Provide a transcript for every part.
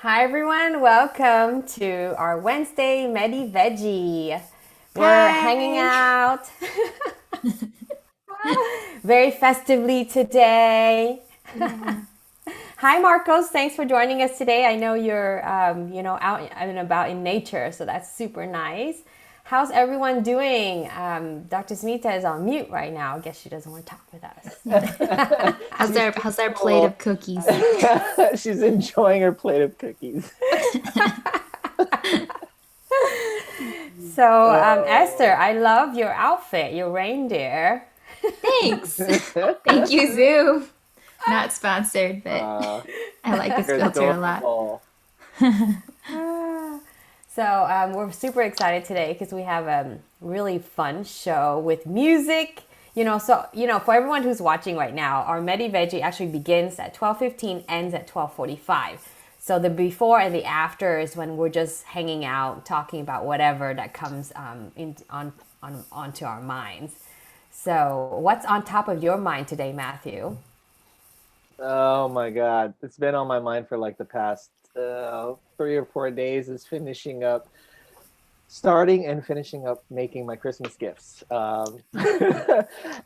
Hi everyone, welcome to our Wednesday Medi-Veggie. We're hanging out very festively today. Hi Marcos, thanks for joining us today. I know you're out and about in nature, so that's super nice. How's everyone doing? Dr. Smita is on mute right now. I guess she doesn't want to talk with us. How's their plate of cookies? She's enjoying her plate of cookies. So, Esther, I love your outfit, your reindeer. Thanks. Thank you, Zoo. Not sponsored, but I like this filter a lot. So we're super excited today because we have a really fun show with music. For everyone who's watching right now, our Medi-Veggie actually begins at 12:15, ends at 12:45. So the before and the after is when we're just hanging out, talking about whatever that comes onto our minds. So what's on top of your mind today, Matthew? Oh my God. It's been on my mind for like the past 3 or 4 days is starting and finishing up making my Christmas gifts.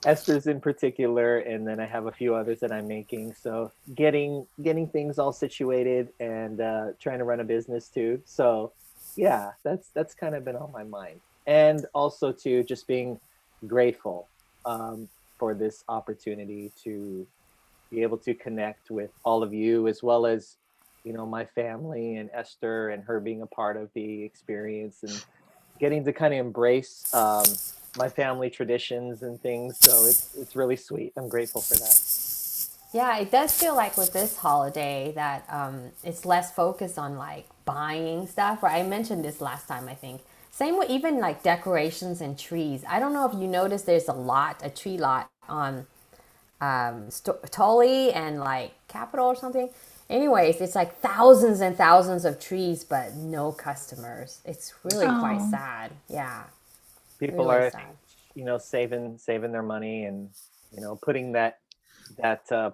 Esther's in particular, and then I have a few others that I'm making. So getting things all situated and trying to run a business too. So yeah, that's kind of been on my mind. And also too, just being grateful for this opportunity to be able to connect with all of you, as well as my family and Esther and her being a part of the experience and getting to kind of embrace my family traditions and things. So it's really sweet. I'm grateful for that. Yeah, it does feel like with this holiday that it's less focused on like buying stuff. Right? I mentioned this last time, I think. Same with even like decorations and trees. I don't know if you noticed there's a tree lot on Tully and like Capital or something. Anyways, it's like thousands and thousands of trees, but no customers. It's really quite sad. Yeah, People really are, I sad. think, saving their money and putting that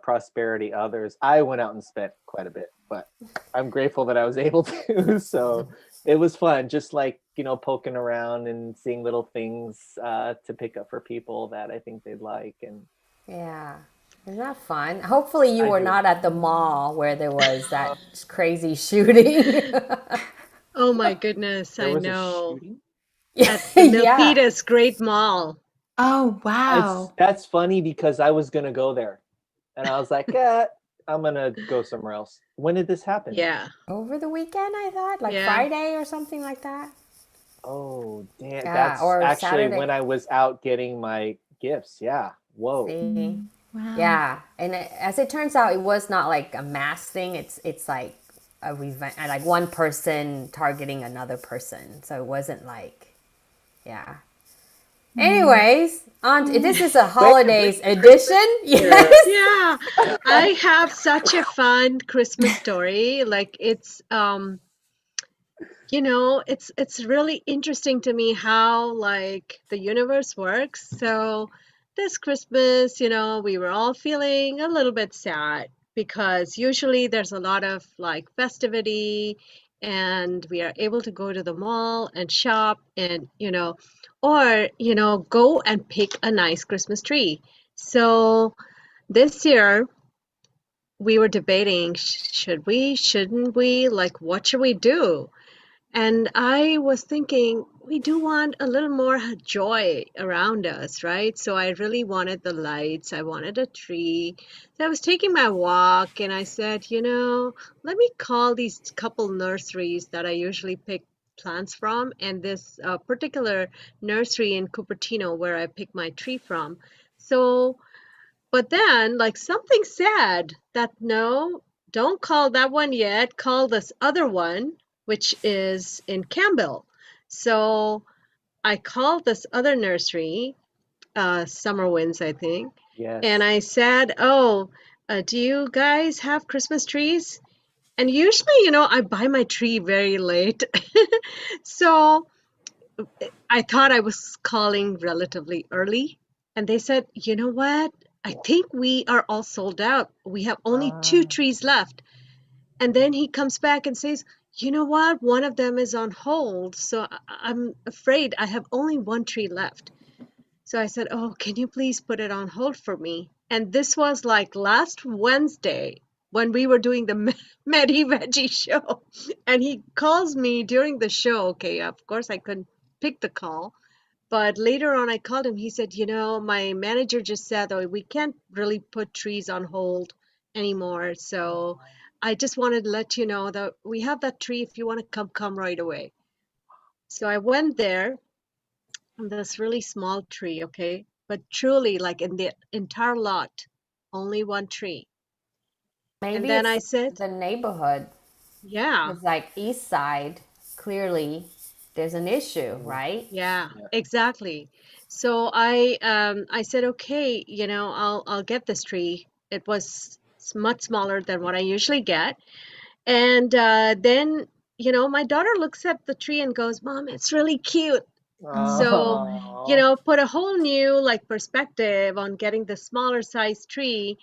prosperity others. I went out and spent quite a bit, but I'm grateful that I was able to. So it was fun, just like poking around and seeing little things to pick up for people that I think they'd like. And Yeah. Isn't that fun? Hopefully you I were do. not at the mall where there was that crazy shooting. Oh my goodness, There I was a know. shooting. At the Yeah. Milpitas Great Mall. Oh, wow. That's funny because I was gonna go there, and I was like, I'm gonna go somewhere else. When did this happen? Yeah. Over the weekend, I thought, like Yeah. Friday or something like that. Oh, damn. Yeah, That's or actually Saturday. when I was out getting my gifts. Yeah. Whoa. See? Wow. Yeah, and as it turns out, it was not like a mass thing. It's like a revenge, like one person targeting another person. So it wasn't like, yeah. Anyways, this is a holidays edition. Yes. Yeah. I have such a fun Christmas story. Like it's it's really interesting to me how like the universe works. So this Christmas, we were all feeling a little bit sad because usually there's a lot of like festivity and we are able to go to the mall and shop and or go and pick a nice Christmas tree. So this year we were debating, should we, shouldn't we, like what should we do? And I was thinking, we do want a little more joy around us, right? So I really wanted the lights. I wanted a tree. So I was taking my walk and I said, let me call these couple nurseries that I usually pick plants from, and this particular nursery in Cupertino where I pick my tree from. So but then, like, something said that no, don't call that one yet. Call this other one, which is in Campbell. So I called this other nursery, Summer Winds, I think, and Yes. I said, "Oh, do you guys have Christmas trees?" And usually, I buy my tree very late, so I thought I was calling relatively early, and they said, "You know what? I think we are all sold out. We have only two Ah. trees left." And then he comes back and says, "You know what? One of them is on hold, so I'm afraid I have only one tree left." So I said, "Oh, can you please put it on hold for me?" And this was like last Wednesday when we were doing the Medi-Veggie show. And he calls me during the show. Okay, of course I couldn't pick the call. But later on, I called him. He said, my manager just said, oh, we can't really put trees on hold anymore. So I just wanted to let you know that we have that tree. If you want to come right away. So I went there, and this really small tree, okay? But truly, like in the entire lot, only one tree. And Maybe then I it's said, the neighborhood. yeah, It's like east side, clearly there's an issue, Mhm. right? yeah, Yeah. exactly. So I said, okay, I'll get this tree. It was much smaller than what I usually get. And then, my daughter looks at the tree and goes, Mom, it's really cute. So, Oh. Oh. put a whole new like perspective on getting the smaller size tree.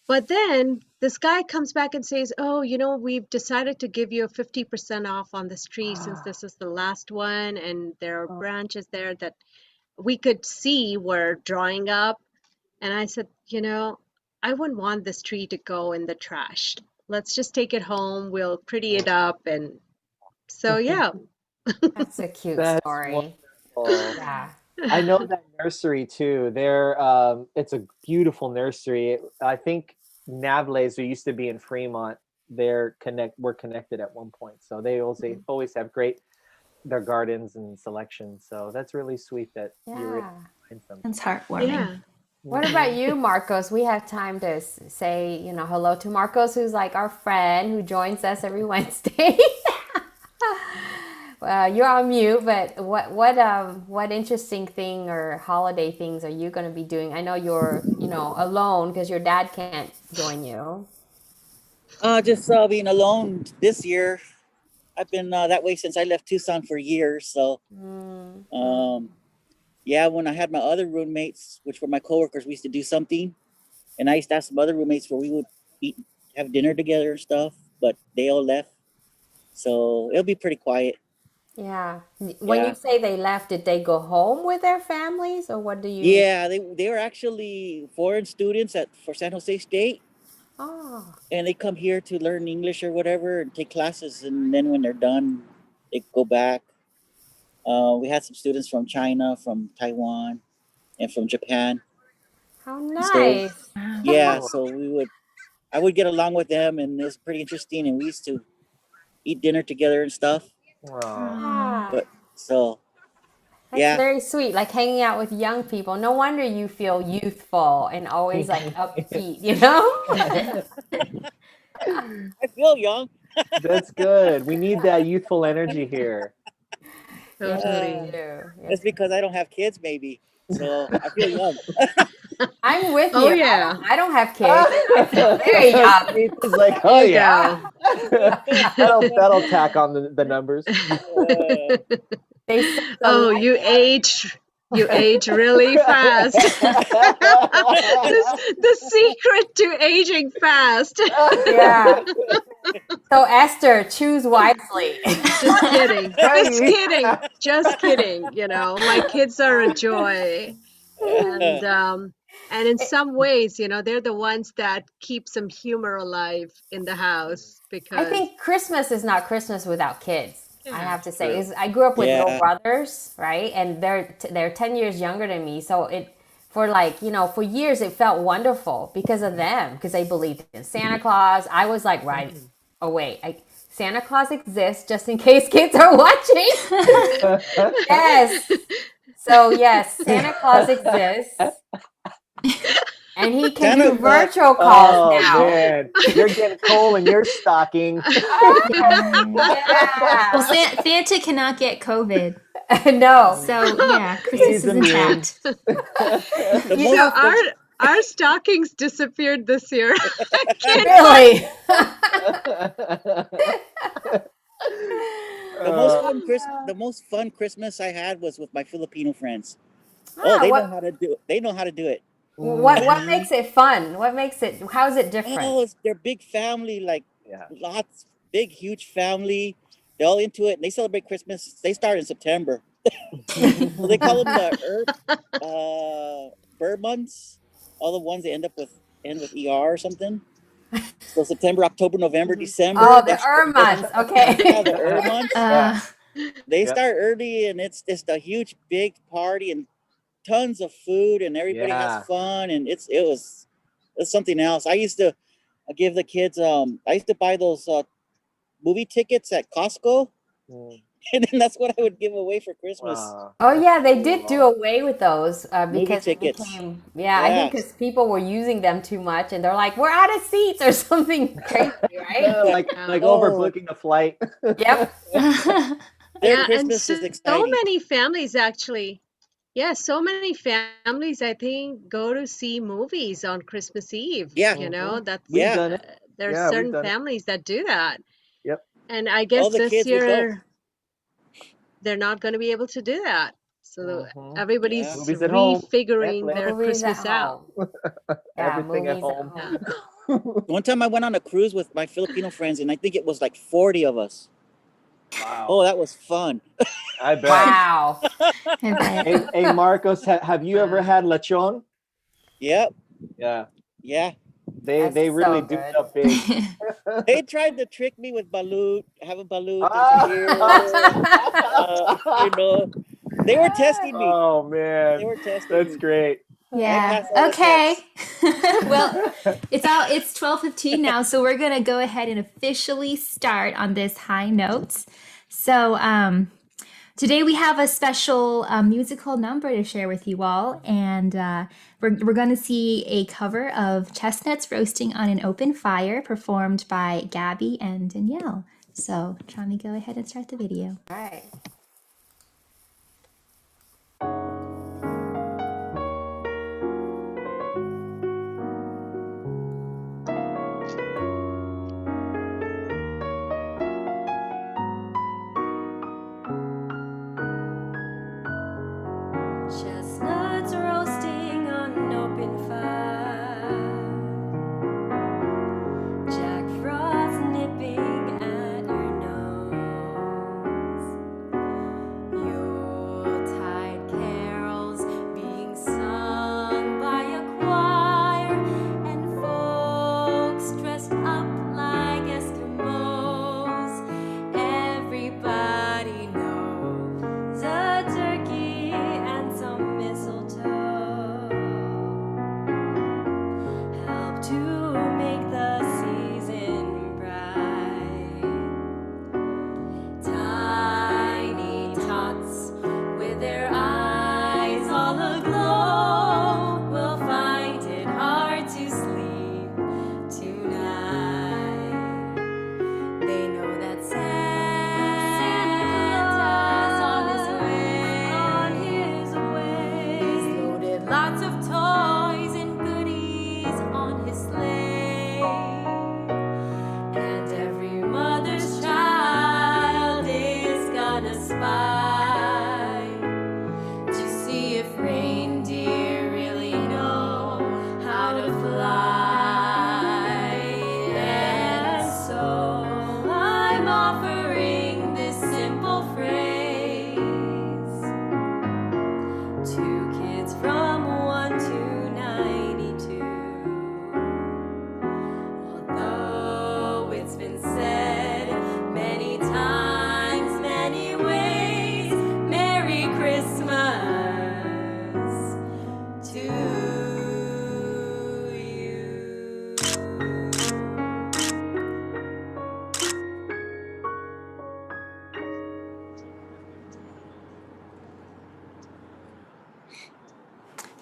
But then this guy comes back and says, oh, we've decided to give you a 50% off on this tree since this is the last one, and there are branches there that we could see were drying up. And I said, I wouldn't want this tree to go in the trash. Let's just take it home. We'll pretty it up. And so, yeah. That's a cute That's story. wonderful. Yeah. I know that nursery too. It's a beautiful nursery. I think Navles, who used to be in Fremont, were connected at one point. So they always have great their gardens and selection. So that's really sweet that you were able Yeah. to find some. That's heartwarming. Yeah. What about Mhm. you, Marcos? We have time to say, hello to Marcos, who's like our friend who joins us every Wednesday. Well, you're on mute, but what interesting thing or holiday things are you going to be doing? I know you're, alone because your dad can't join you. Just being alone this year. I've been that way since I left Tucson for years. So, Mm, um, yeah, when I had my other roommates, which were my coworkers, we used to do something, and I used to have some other roommates where we would eat, have dinner together and stuff. But they all left, so it'll be pretty quiet. yeah. When you Yeah, say they left, did they go home with their families or what do you mean? yeah, they were actually foreign students at for San Jose State, Oh, and they come here to learn English or whatever and take classes, and then when they're done, they go back. We had some students from China, from Taiwan, and from Japan. how So nice. Wow. yeah, Oh, so we would I would get along with them, and it was pretty interesting. And we used to eat dinner together and stuff. Ah, But so that's yeah, very sweet. Like hanging out with young people. No wonder you feel youthful and always like upbeat, you know? I feel young. That's good. We need that youthful energy here. Yeah, Totally. it's because I don't have kids, maybe. So I feel young. I'm with Oh you. yeah. I don't have kids. I feel very young. Smita's like, oh There you yeah. go. That'll tack on the numbers. They say the Oh, light. you age really fast. The secret to aging fast. Yeah. So Esther, choose wisely. Just kidding. Just Right. kidding. Just kidding. You know, my kids are a joy. And in some ways, you know, they're the ones that keep some humor alive in the house I because think Christmas is not Christmas without kids. I yeah. have to say, True. is I grew up with no Yeah, brothers, right? And they're 10 years younger than me, so it for like, for years it felt wonderful because of them, because they believed in Santa Claus. I was like, right, oh wait, Santa Claus exists just in case kids are watching. Yes. So yes, Santa Claus exists. And he can Santa do Claus. virtual calls Oh now. man, you're getting coal in your stocking. Yeah. Well, Santa cannot get COVID. No. So, yeah, Christmas He's is immune. intact. The You most know, Our stockings disappeared this year. I can't really. the most fun Christmas I had was with my Filipino friends. Ah, They know what how to do it. They know how to do it. what makes it fun? What makes it? How is it different? Oh, it's their big family, like Yeah. lots, big, huge family. They're all into it, and they celebrate Christmas. They start in September, so they call them the bird months. All the ones that end with ER or something. So September, October, November, December. Oh, the That's months. Okay. yeah, the months. Uh, They Yep. start early, and it's just a huge, big party and tons of food, and everybody has Yeah. fun, and it's something else. I used to give the kids. I used to buy those movie tickets at Costco, Mm. and then that's what I would give away for Christmas. Wow. Oh That's yeah, they did do cool. away with those Movie because it tickets. became I think Yeah. because people were using them too much, and they're like, we're out of seats or something crazy, right? Yeah, like Oh. overbooking a flight. Yep. Their Yeah, and Christmas so is exciting. many families actually. Yeah, so many families I think go to see movies on Christmas Eve. Yeah. You know, that's We've Yeah. done it. there's Yeah, we've certain done it. families that do that. Yep. And I All guess the this kids would go. year they're not going to be able to do that. So Mhm. everybody's Yeah. Movies at home. refiguring Netflix. their Movies at Christmas out. home. Yeah, Everything at movies home. Yeah. One time I went on a cruise with my Filipino friends, and I think it was like 40 of us. Wow. Oh, that was fun. I bet. Wow. I bet. Hey Marcos, have you ever had lechon? Yep. Yeah. Yeah. They That's really so do good. it up big. They tried to trick me with balut, having balut and Ah. beer. You know, they were testing me. Oh They man, were testing that's me. great. Yeah. passed all the Okay. Well, it's 12:15 now, so we're gonna go ahead and officially start on this high note. So today we have a special musical number to share with you all, and we're going to see a cover of Chestnuts Roasting on an Open Fire performed by Gabby and Danielle. So, Trami, go ahead and start the video. All right. Chestnuts roasting on an open fire, Jack Frost nipping at your nose. sky to see if reindeer really know how to fly. And so I'm offering this simple phrase to kids from 1 to 92. Although it's been said many times, many ways, Merry Christmas to you.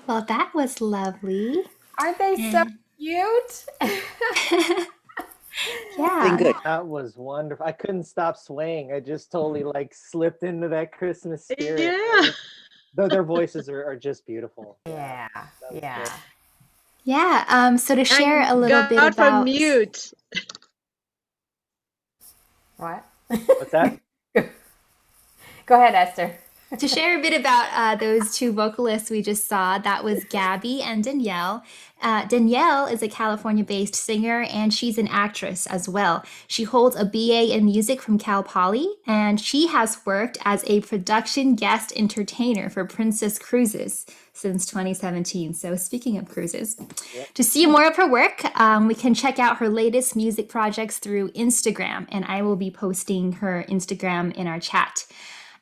Well, that was lovely. Aren't they so cute? Yeah. Been good. That was wonderful. I couldn't stop swaying. I just totally like slipped into that Christmas spirit. Yeah. Though their voices are just beautiful. Yeah, that was yeah. good. Yeah. So to share a little bit got about from mute. What? What's that? Go ahead, Esther. to share a bit about those two vocalists we just saw, that was Gabby and Danielle. Danielle is a California-based singer, and she's an actress as well. She holds a BA in music from Cal Poly, and she has worked as a production guest entertainer for Princess Cruises since 2017. So speaking of cruises, to see more of her work, we can check out her latest music projects through Instagram, and I will be posting her Instagram in our chat.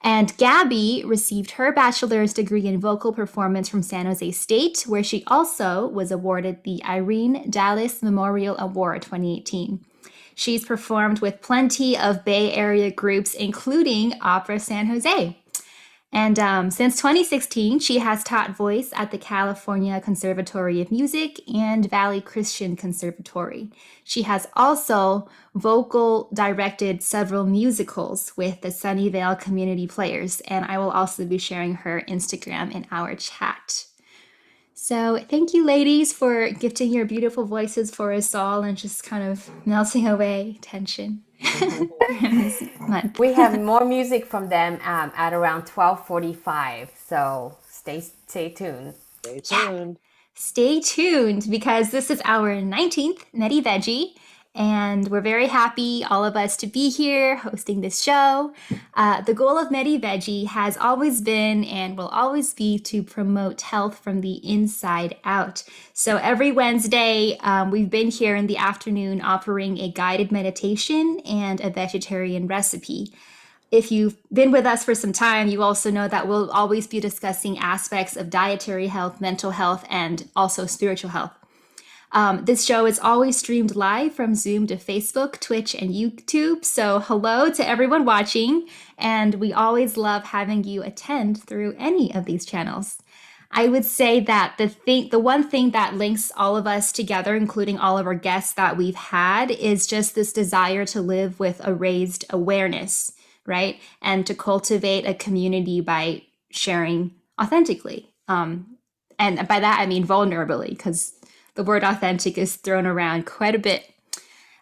And Gabby received her bachelor's degree in vocal performance from San Jose State, where she also was awarded the Irene Dallas Memorial Award 2018. She's performed with plenty of Bay Area groups, including Opera San Jose. And since 2016, she has taught voice at the California Conservatory of Music and Valley Christian Conservatory. She has also vocal directed several musicals with the Sunnyvale Community Players, and I will also be sharing her Instagram in our chat. So thank you, ladies, for gifting your beautiful voices for us all and just kind of melting away tension. This month. We have more music from them at around 12:45. So stay tuned. Stay tuned. Stay tuned because this is our 19th Medi-Veggie, and we're very happy, all of us, to be here hosting this show. The goal of Medi-Veggie has always been and will always be to promote health from the inside out. So every Wednesday, we've been here in the afternoon offering a guided meditation and a vegetarian recipe. If you've been with us for some time, you also know that we'll always be discussing aspects of dietary health, mental health, and also spiritual health. This show is always streamed live from Zoom to Facebook, Twitch, and YouTube. So hello to everyone watching, and we always love having you attend through any of these channels. I would say that the one thing that links all of us together, including all of our guests that we've had, is just this desire to live with a raised awareness, right? And to cultivate a community by sharing authentically. And by that, I mean vulnerably, because the word authentic is thrown around quite a bit.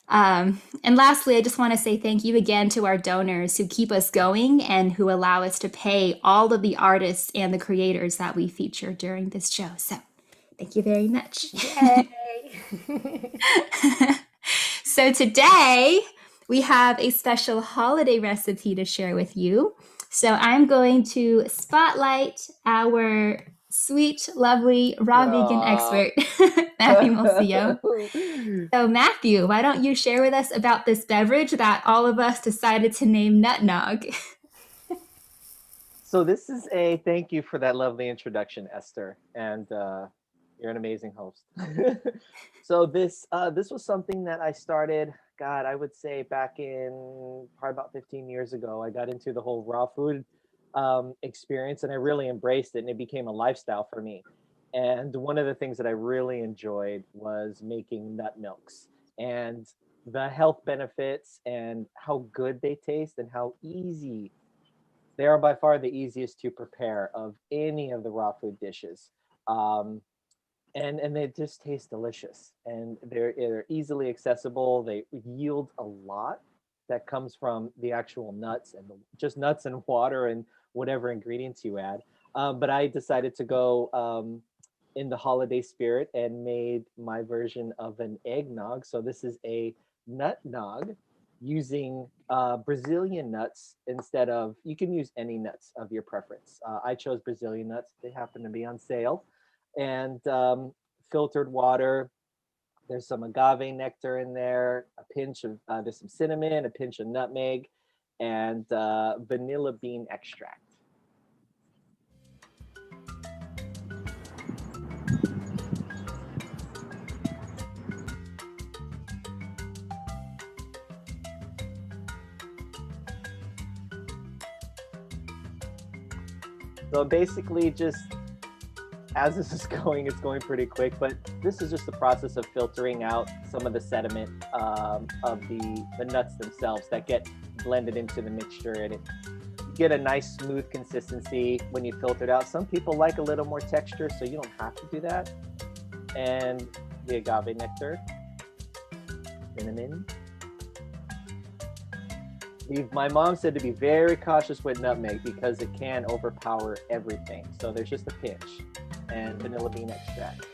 And lastly, I just want to say thank you again to our donors who keep us going and who allow us to pay all of the artists and the creators that we feature during this show. So thank you very much. So today we have a special holiday recipe to share with you. So I'm going to spotlight our sweet, lovely, raw vegan expert, Matthew Molcillo. So Matthew, why don't you share with us about this beverage that all of us decided to name Nutnog? So this is thank you for that lovely introduction, Esther, and you're an amazing host. So this was something that I started, God, I would say back in probably about 15 years ago. I got into the whole raw food experience, and I really embraced it, and it became a lifestyle for me. And one of the things that I really enjoyed was making nut milks, and the health benefits and how good they taste and how easy they are, by far the easiest to prepare of any of the raw food dishes. And they just taste delicious, and they're easily accessible. They yield a lot, that comes from the actual nuts and just nuts and water and whatever ingredients you add. But I decided to go in the holiday spirit and made my version of an eggnog. So this is a nut nog using Brazilian nuts instead of, you can use any nuts of your preference. I chose Brazilian nuts. They happen to be on sale. And filtered water. There's some agave nectar in there, a pinch of, there's some cinnamon, a pinch of nutmeg, and vanilla bean extract. So basically just, as this is going, it's going pretty quick, but this is just the process of filtering out some of the sediment of the nuts themselves that get blended into the mixture, and you get a nice smooth consistency when you filter it out. Some people like a little more texture, so you don't have to do that. And the agave nectar, cinnamon. My mom said to be very cautious with nutmeg because it can overpower everything. So there's just a pinch, and vanilla bean extract.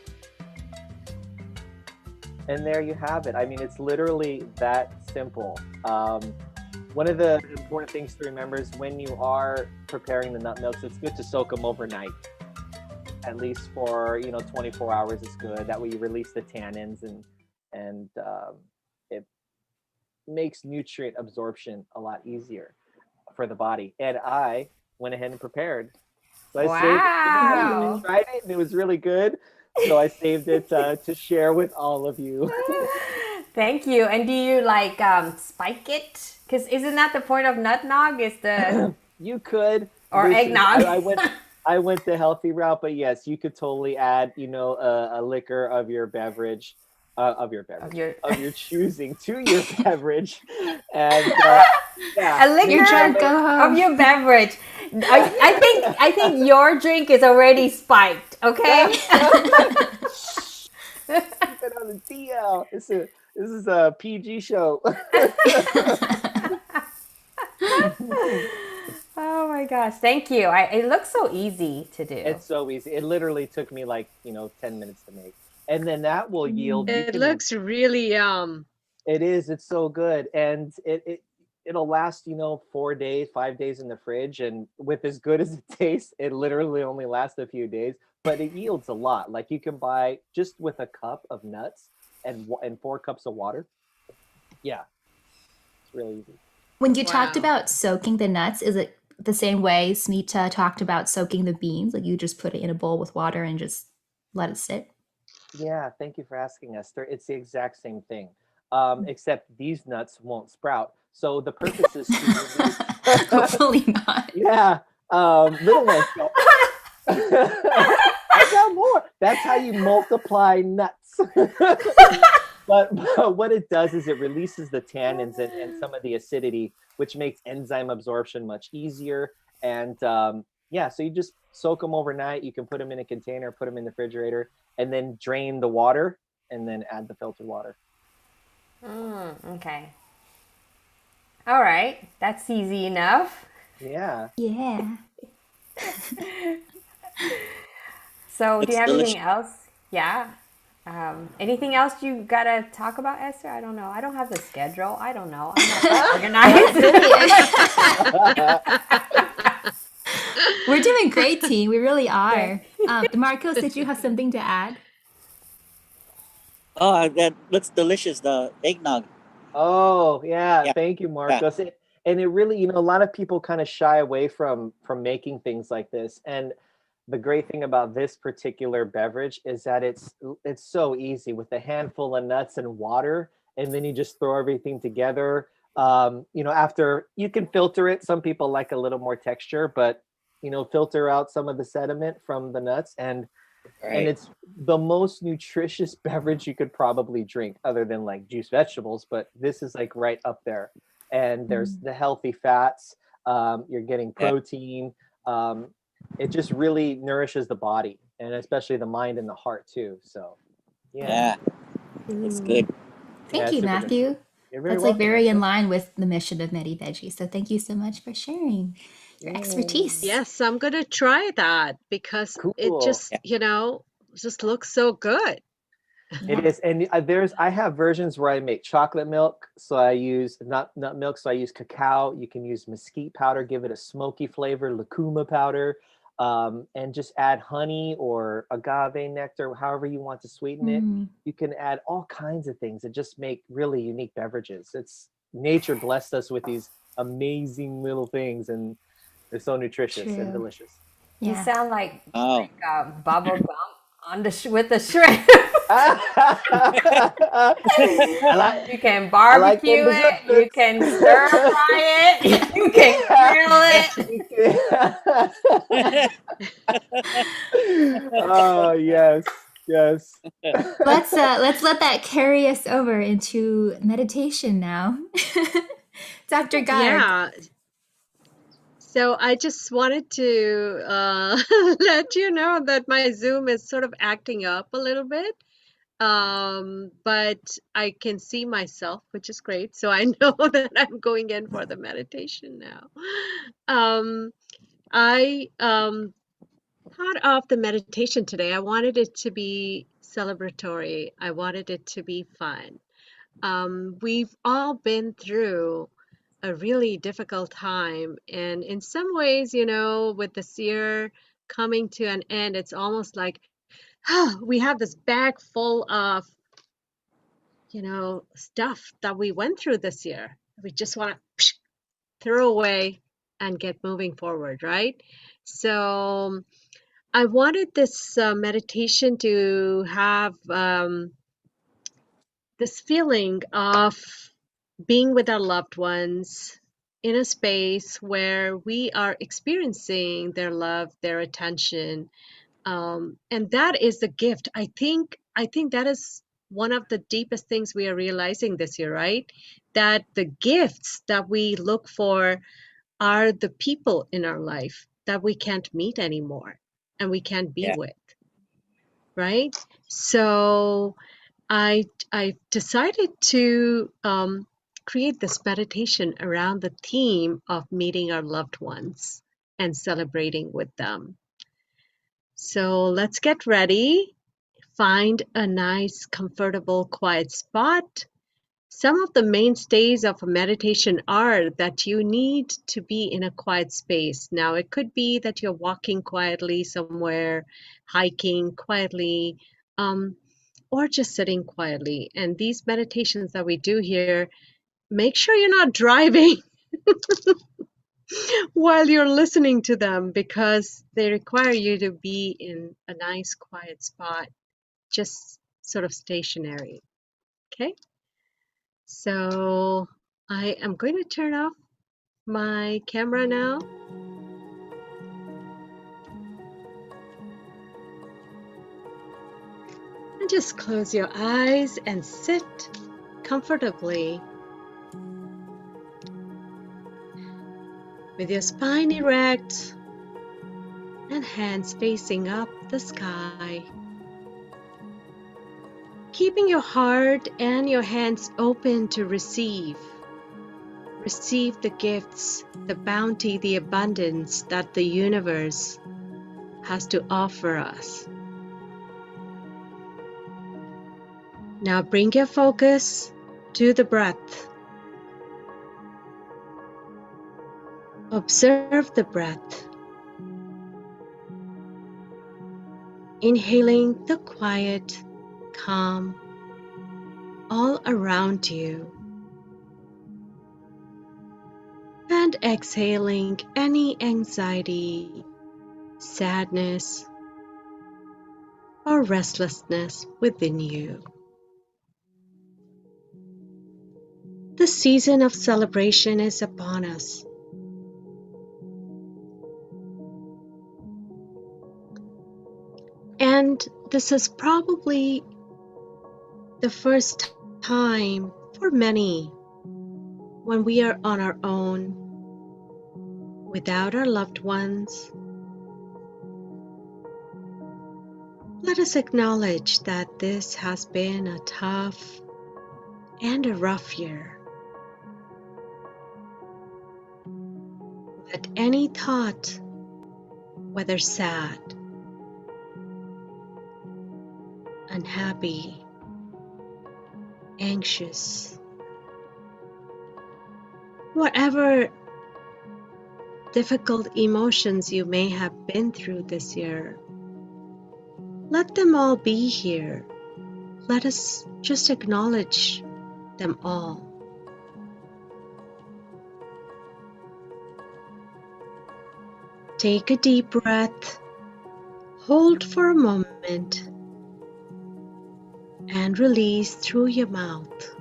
And there you have it. I mean, it's literally that simple. One of the important things to remember is when you are preparing the nut milks, it's good to soak them overnight. At least for 24 hours is good. That way you release the tannins and it makes nutrient absorption a lot easier for the body. And I went ahead and prepared. So I saved it. I tried it and it was really good. So I saved it to share with all of you. Thank you. And do you like spike it? Because isn't that the point of nut nog? Is the you could or eggnog? I went the healthy route, but yes, you could totally add a liquor of your beverage. Of your choosing to your beverage, and a liquor of your beverage. I think your drink is already spiked. Okay. Keep it on the DL. This is a PG show. Oh my gosh! Thank you. It looks so easy to do. It's so easy. It literally took me 10 minutes to make. And then that will yield. It looks really yum. It is. It's so good, and it'll last 4 days, 5 days in the fridge. And with as good as it tastes, it literally only lasts a few days, but it yields a lot. Like you can buy just with a cup of nuts and 4 cups of water. Yeah, it's really easy. When you talked about soaking the nuts, is it the same way Smita talked about soaking the beans? Like you just put it in a bowl with water and just let it sit? Yeah, thank you for asking, Esther. It's the exact same thing, except these nuts won't sprout. So the purpose is to hopefully not. Yeah, little ones. I got more. That's how you multiply nuts. But what it does is it releases the tannins and some of the acidity, which makes enzyme absorption much easier. And so you just soak them overnight. You can put them in a container, put them in the refrigerator, and then drain the water and then add the filtered water. Okay. All right. That's easy enough. Yeah. Yeah. So do you have anything else? Yeah. Anything else you got to talk about, Esther? I don't know. I don't have the schedule. I don't know. I'm not organized. We're doing great, team. We really are. Marcos, did you have something to add? Oh, that looks delicious. The eggnog. Oh, yeah. Thank you, Marcos. Yeah. And it really, a lot of people kind of shy away from making things like this. And the great thing about this particular beverage is that it's so easy with a handful of nuts and water, and then you just throw everything together. After you can filter it. Some people like a little more texture, but filter out some of the sediment from the nuts, and it's the most nutritious beverage you could probably drink, other than like juice vegetables. But this is like right up there, and there's the healthy fats. You're getting protein. It just really nourishes the body, and especially the mind and the heart too. So, yeah, it's good. Thank you, Matthew. You're very That's like welcome, very in Esther. line with the mission of Medi-Veggie. So thank you so much for sharing your Yay. expertise. Yes, I'm gonna try that because it Cool. just, just looks so good. It Yeah. is, and I have versions where I make chocolate milk, so I use nut milk, so I use cacao. You can use mesquite powder, give it a smoky flavor, lucuma powder, and just add honey or agave nectar, however you want to sweeten it. Mm, You can add all kinds of things and just make really unique beverages. It's nature blessed us with these amazing little things, and they're so nutritious and true. delicious. You Yeah. sound like Oh, bubble gum on the with the shrimp. I like You can I like them barbecue it. You desserts. can stir fry it. You can grill it. Oh yes, yes. Let's let that carry us over into meditation now. Dr. Garg. Yeah. So I just wanted to let you know that my Zoom is sort of acting up a little bit. But I can see myself, which is great. So I know that I'm going in for the meditation now. I thought of the meditation today. I wanted it to be celebratory. I wanted it to be fun. We've all been through a really difficult time, and in some ways, with this year coming to an end, it's almost like we have this bag full of stuff that we went through this year. We just want to throw away and get moving forward, right? So I wanted this meditation to have this feeling of being with our loved ones in a space where we are experiencing their love, their attention, and that is the gift. I think that is one of the deepest things we are realizing this year, right? That the gifts that we look for are the people in our life that we can't meet anymore and we can't be yeah. with, right? So I decided to create this meditation around the theme of meeting our loved ones and celebrating with them. So let's get ready. Find a nice, comfortable, quiet spot. Some of the mainstays of a meditation are that you need to be in a quiet space. Now, it could be that you're walking quietly somewhere, hiking quietly, or just sitting quietly. And these meditations that we do here, make sure you're not driving while you're listening to them because they require you to be in a nice, quiet spot, just sort of stationary. Okay, so I am going to turn off my camera now and just close your eyes and sit comfortably with your spine erect and hands facing up the sky. Keeping your heart and your hands open to receive. Receive the gifts, the bounty, the abundance that the universe has to offer us. Now bring your focus to the breath. Observe the breath. Inhaling the quiet, calm all around you. And exhaling any anxiety, sadness, or restlessness within you. The season of celebration is upon us. And this is probably the first time for many when we are on our own, without our loved ones. Let us acknowledge that this has been a tough and a rough year. that any thought, whether sad, unhappy, anxious, whatever difficult emotions you may have been through this year, let them all be here. Let us just acknowledge them all. Take a deep breath, hold for a moment, and release through your mouth.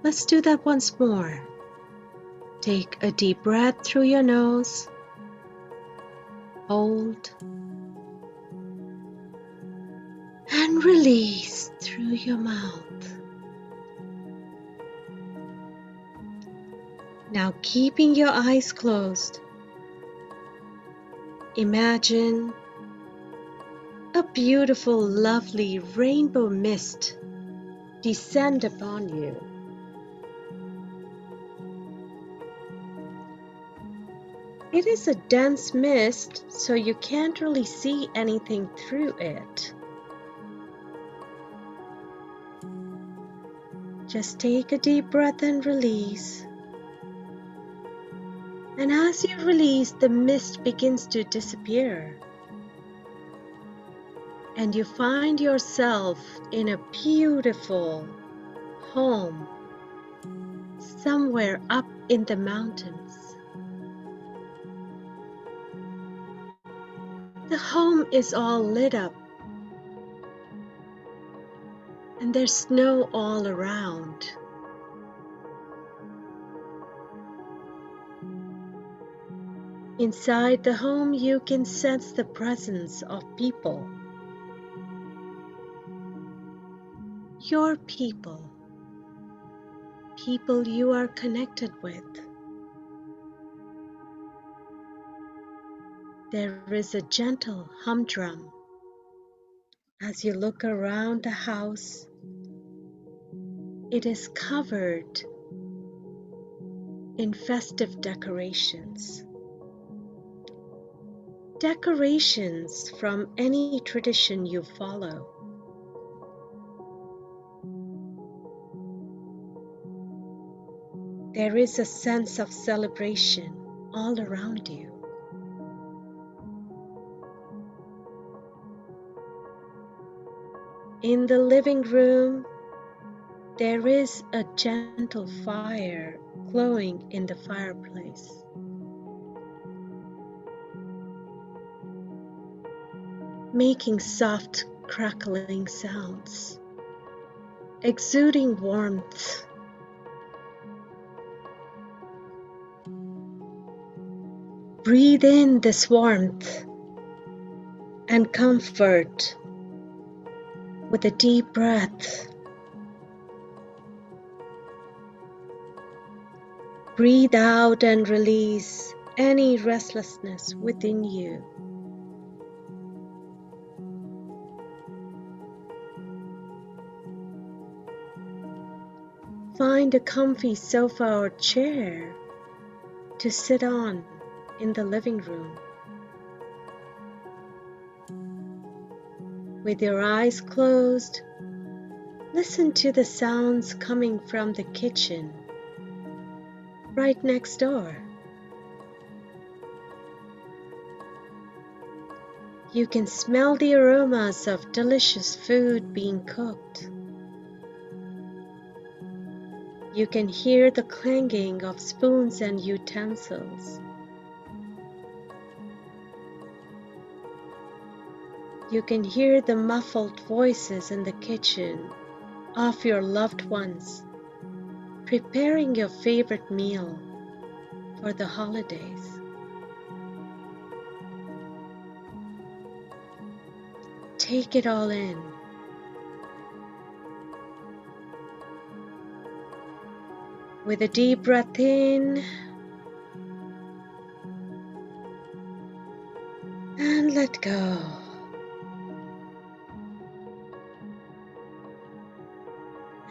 Let's do that once more. Take a deep breath through your nose, hold, and release through your mouth. Now, keeping your eyes closed, imagine a beautiful, lovely rainbow mist descend upon you. It is a dense mist, so you can't really see anything through it. Just take a deep breath and release. And as you release, the mist begins to disappear. And you find yourself in a beautiful home somewhere up in the mountains. The home is all lit up, and there's snow all around. Inside the home, you can sense the presence of people. Your people. People you are connected with. There is a gentle humdrum. As you look around the house, it is covered in festive decorations. Decorations from any tradition you follow. There is a sense of celebration all around you. In the living room, there is a gentle fire glowing in the fireplace. Making soft crackling sounds, exuding warmth. Breathe in this warmth and comfort with a deep breath. Breathe out and release any restlessness within you. Find a comfy sofa or chair to sit on in the living room. With your eyes closed, listen to the sounds coming from the kitchen right next door. You can smell the aromas of delicious food being cooked. You can hear the clanging of spoons and utensils. You can hear the muffled voices in the kitchen of your loved ones preparing your favorite meal for the holidays. Take it all in. With a deep breath in and let go.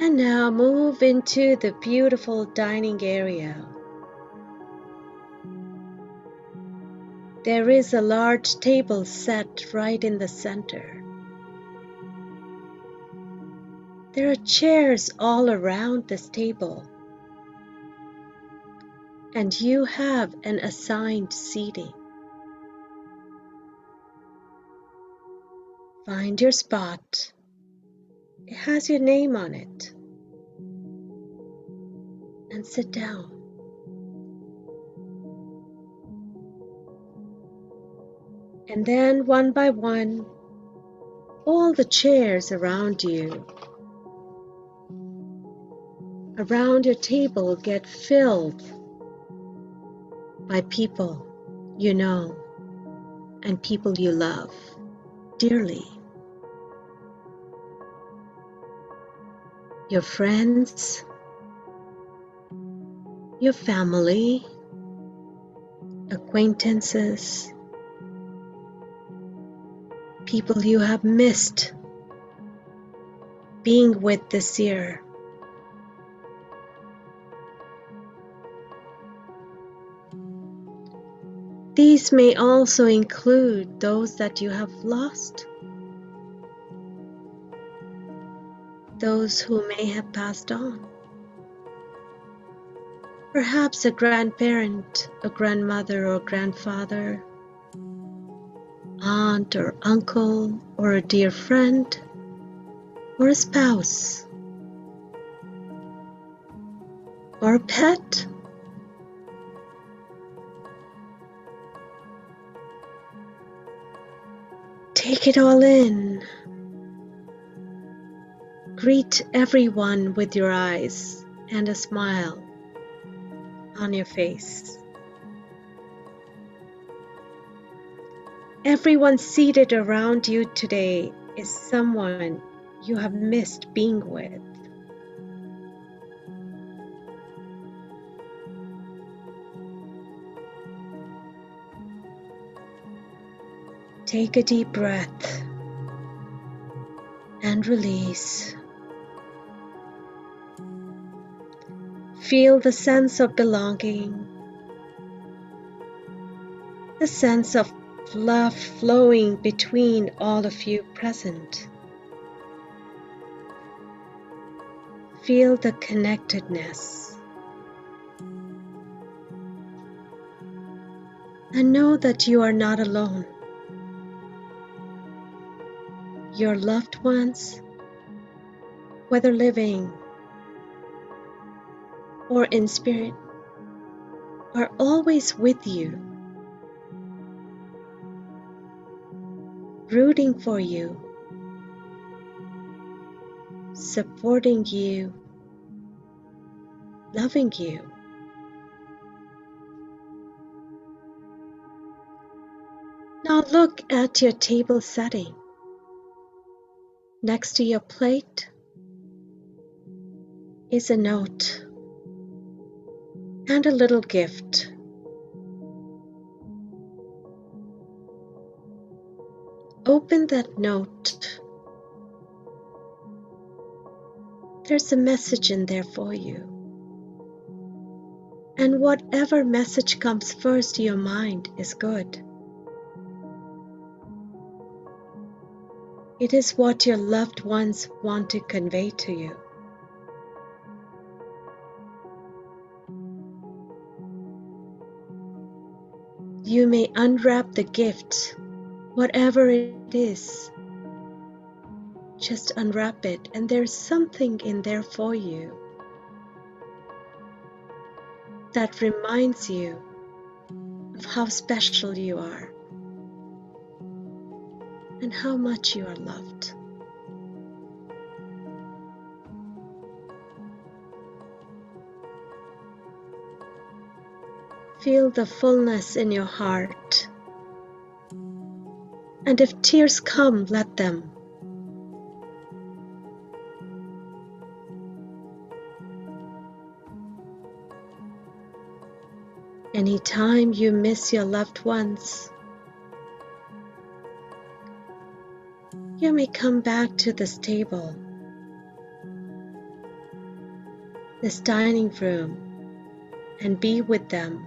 And now move into the beautiful dining area. There is a large table set right in the center. There are chairs all around this table, and you have an assigned seating. Find your spot. It has your name on it. And sit down. And then one by one, all the chairs around you, around your table, get filled by people you know and people you love dearly. Your friends, your family, acquaintances, people you have missed being with this year. These may also include those that you have lost, those who may have passed on. Perhaps a grandparent, a grandmother or grandfather, aunt or uncle, or a dear friend, or a spouse, or a pet. Take it all in. Greet everyone with your eyes and a smile on your face. Everyone seated around you today is someone you have missed being with. Take a deep breath and release. Feel the sense of belonging, the sense of love flowing between all of you present. Feel the connectedness. And know that you are not alone. Your loved ones, whether living or in spirit, are always with you, rooting for you, supporting you, loving you. Now look at your table setting. Next to your plate is a note and a little gift. Open that note. There's a message in there for you. And whatever message comes first to your mind is good. It is what your loved ones want to convey to you. You may unwrap the gift, whatever it is. Just unwrap it, and there's something in there for you that reminds you of how special you are and how much you are loved. Feel the fullness in your heart, and if tears come, let them. Anytime you miss your loved ones, you may come back to this table this dining room and be with them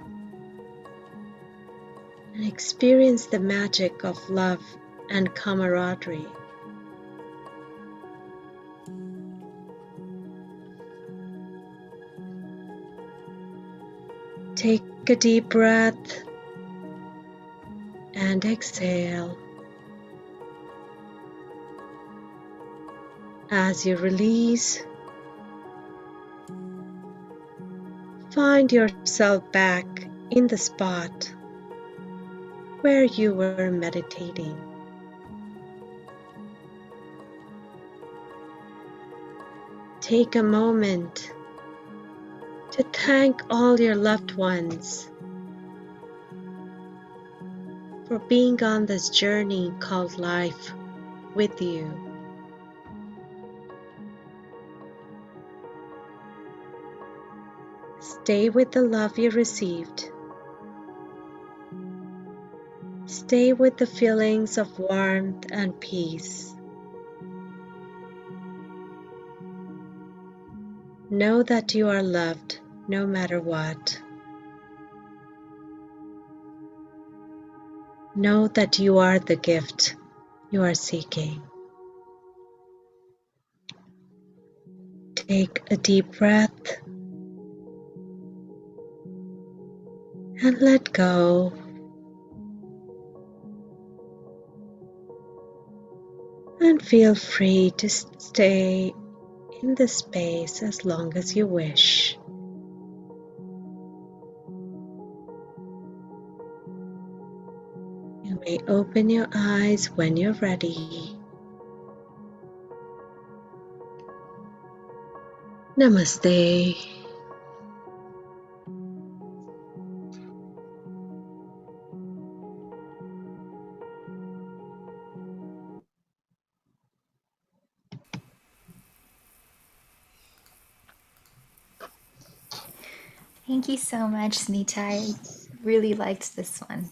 and experience the magic of love and camaraderie. Take a deep breath and exhale. As you release, find yourself back in the spot where you were meditating. Take a moment to thank all your loved ones for being on this journey called life with you. Stay with the love you received. Stay with the feelings of warmth and peace. Know that you are loved no matter what. Know that you are the gift you are seeking. Take a deep breath and let go. And feel free to stay in this space as long as you wish. You may open your eyes when you're ready. Namaste. Thank you so much, Smita. I really liked this one.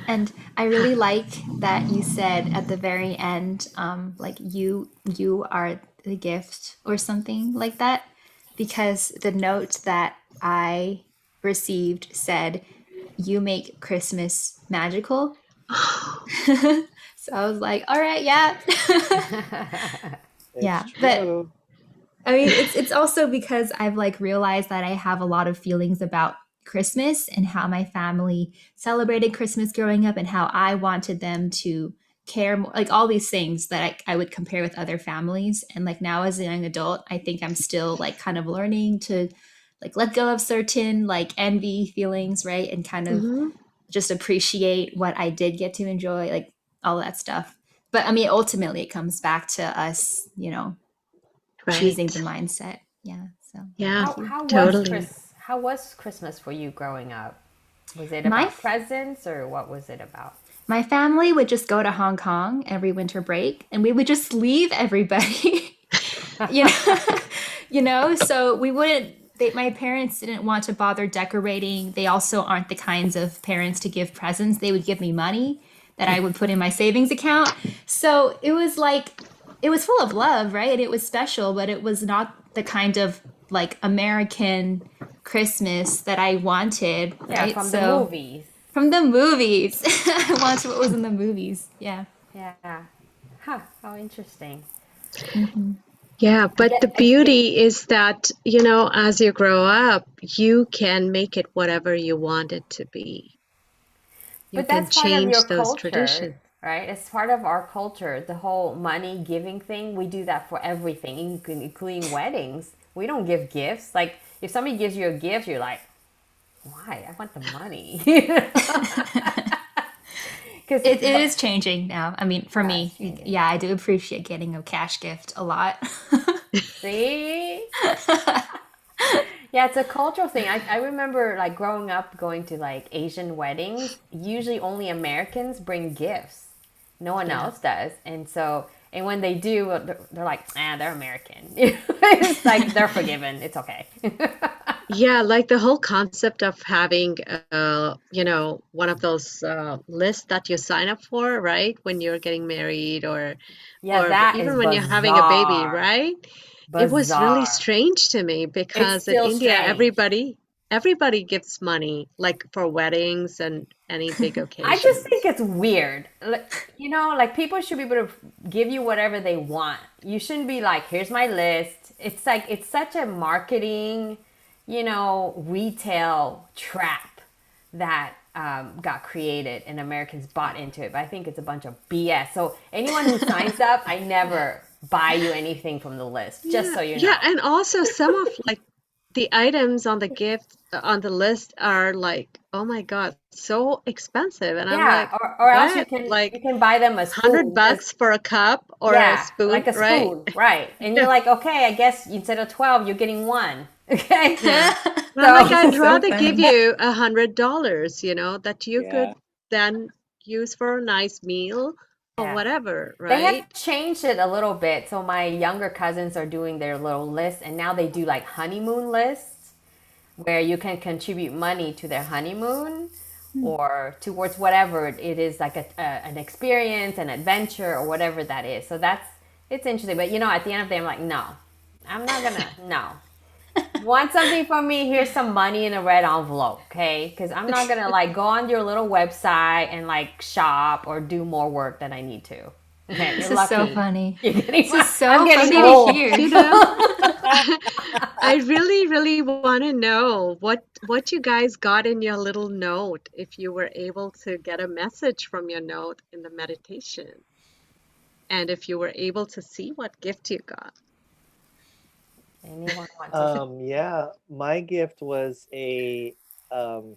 And I really like that you said at the very end, like you are the gift or something like that, because the note that I received said, "You make Christmas magical." So I was like, all right, yeah. Yeah, It's but true. I mean, it's also because I've like realized that I have a lot of feelings about Christmas and how my family celebrated Christmas growing up and how I wanted them to care more, like all these things that I would compare with other families. And like now as a young adult, I think I'm still like kind of learning to like let go of certain like envy feelings, right? And kind of Mhm. just appreciate what I did get to enjoy, like all that stuff. But I mean, ultimately, it comes back to us, choosing the Right. mindset. Yeah. So Yeah, thank you. totally. How was Christmas for you growing up? Was it My about presents or what was it about? my family would just go to Hong Kong every winter break, and we would just leave everybody. you know, So we wouldn't. My parents didn't want to bother decorating. They also aren't the kinds of parents to give presents. They would give me money that I would put in my savings account. So it was like it was full of love, right? And it was special, but it was not the kind of like American Christmas that I wanted, Yeah, right? from the So movies. from the movies, I wanted what was in the movies. Yeah. Yeah. Huh, how interesting. Hmm. Yeah, but the I get beauty is that, as you grow up, you can make it whatever you want it to be. You But can that's part of your change those culture, traditions. right? It's part of our culture. The whole money giving thing, we do that for everything, including weddings. We don't give gifts. Like, if somebody gives you a gift, you're like, why? I want the money. Because, It is changing now. I mean, for yeah, it's me, changing. yeah, I do appreciate getting a cash gift a lot. See? Yeah, it's a cultural thing. I remember like growing up going to like Asian weddings. Usually only Americans bring gifts. No one Yeah. else does. And when they do, they're like, they're American. It's like they're forgiven. It's okay. Yeah, like the whole concept of having, one of those lists that you sign up for, right? When you're getting married or Yeah, or that is even when you're having a baby, bizarre. right? it was really Bizarre. strange to me It's because in still India, strange. everybody gives money, like for weddings and any big I just think occasions. it's weird. Like people should be able to give you whatever they want. You shouldn't be like, here's my list. It's like, it's such a marketing, retail trap that got created and Americans bought into it. But I think it's a bunch of BS. So anyone who signs up, I never buy you anything from the list, just Yeah, so you yeah, know. and also some of like the items on the gift on the list are like, oh my God, so expensive. And I'm Yeah, like, or else you what? can you Like can buy them a hundred spoon. Just bucks for a cup or a yeah, spoon, like a right? spoon, right? And you're like, okay, I guess instead of 12, you're getting one. Okay, Yeah. And I'm like, so I'd It's so rather give funny. you $100, that you could Yeah. then use for a nice meal or yeah. whatever, They have right? changed it a little bit. So my younger cousins are doing their little list, and now they do like honeymoon lists where you can contribute money to their honeymoon or towards whatever it is, like an experience, an adventure, or whatever that is. So it's interesting. But at the end of the day, I'm like, no, I'm not gonna, no. Want something from me? Here's some money in a red envelope, okay? Because I'm not gonna like go on your little website and like shop or do more work than I need to. Okay, This you're is so lucky. funny. You're getting This is I'm so getting funny to old. hear. You know, I really, really want to know what you guys got in your little note, if you were able to get a message from your note in the meditation, and if you were able to see what gift you got. Anyone want to? Yeah, my gift was um,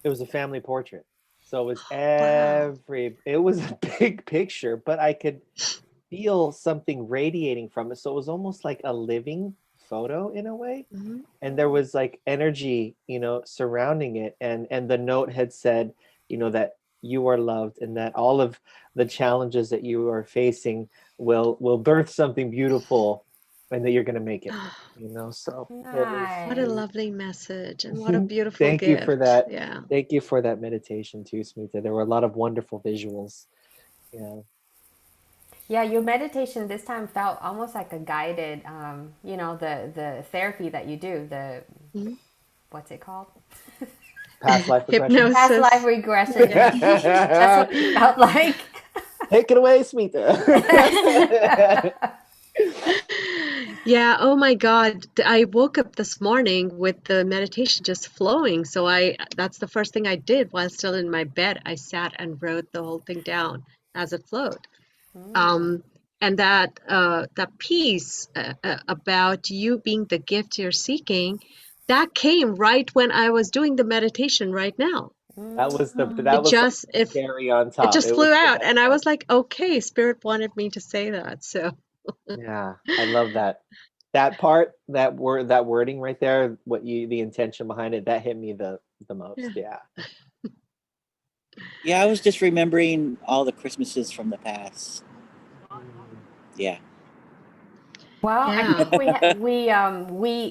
it was a family portrait. So Wow. it was a big picture, but I could feel something radiating from it. So it was almost like a living photo in a way. Mhm. And there was like energy, surrounding it. And the note had said, that you are loved and that all of the challenges that you are facing will birth something beautiful and that you're going to make it, so it was What a Nice. lovely message and what a beautiful thank you for gift. that. Yeah. Thank you for that meditation too, Smita. There were a lot of wonderful visuals. Yeah. Yeah, your meditation this time felt almost like a guided, the therapy that you do, Mhm. what's it called? Past life regression. Past life Hypnosis. regression. Yeah. That's what it felt like. Take it away, Smita. Yeah, oh my God. I woke up this morning with the meditation just flowing. So that's the first thing I did while still in my bed. I sat and wrote the whole thing down as it flowed. Um, and that piece about you being the gift you're seeking, that came right when I was doing the meditation right now. that It was like just the cherry on it top. just It was flew the out, best and I part. was like, okay, Spirit wanted me to say that. So Yeah, I love that. That part, that wording right there, the intention behind it, that hit me the most. yeah. Yeah. Yeah, I was just remembering all the Christmases from the past. Yeah. Well, I Yeah. think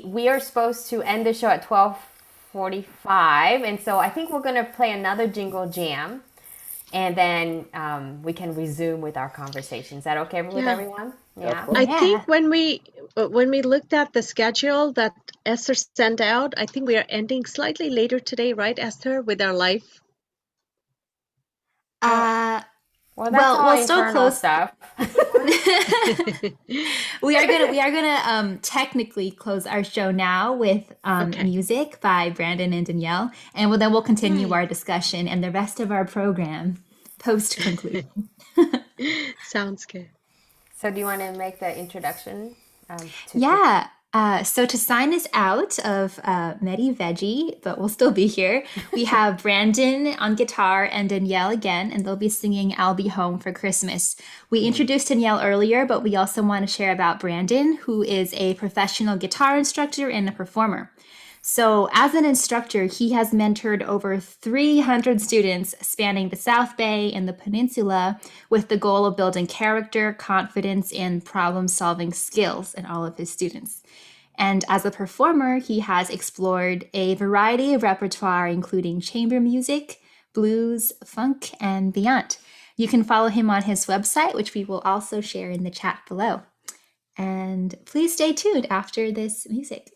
we are supposed to end the show at 12:45, and so I think we're gonna play another jingle jam, and then we can resume with our conversation. Is that okay with Yeah. everyone? Of Yeah. course. I think Yeah. when we looked at the schedule that Esther sent out, I think we are ending slightly later today, right, Esther, with our life? Uh, Well, that's well, all we'll still internal close. stuff. We are gonna technically close our show now with Okay. music by Brandon and Danielle, and then we'll continue Yay. our discussion and the rest of our program post conclusion. Sounds good. So, do you want to make the introduction to people? Yeah. So to sign us out of Medi-Veggie, but we'll still be here, we have Brandon on guitar and Danielle again, and they'll be singing I'll Be Home for Christmas. We introduced Danielle earlier, but we also want to share about Brandon, who is a professional guitar instructor and a performer. So, as an instructor, he has mentored over 300 students spanning the South Bay and the Peninsula with the goal of building character, confidence, and problem solving skills in all of his students. And as a performer, he has explored a variety of repertoire, including chamber music, blues, funk, and beyond. You can follow him on his website, which we will also share in the chat below. And please stay tuned after this music.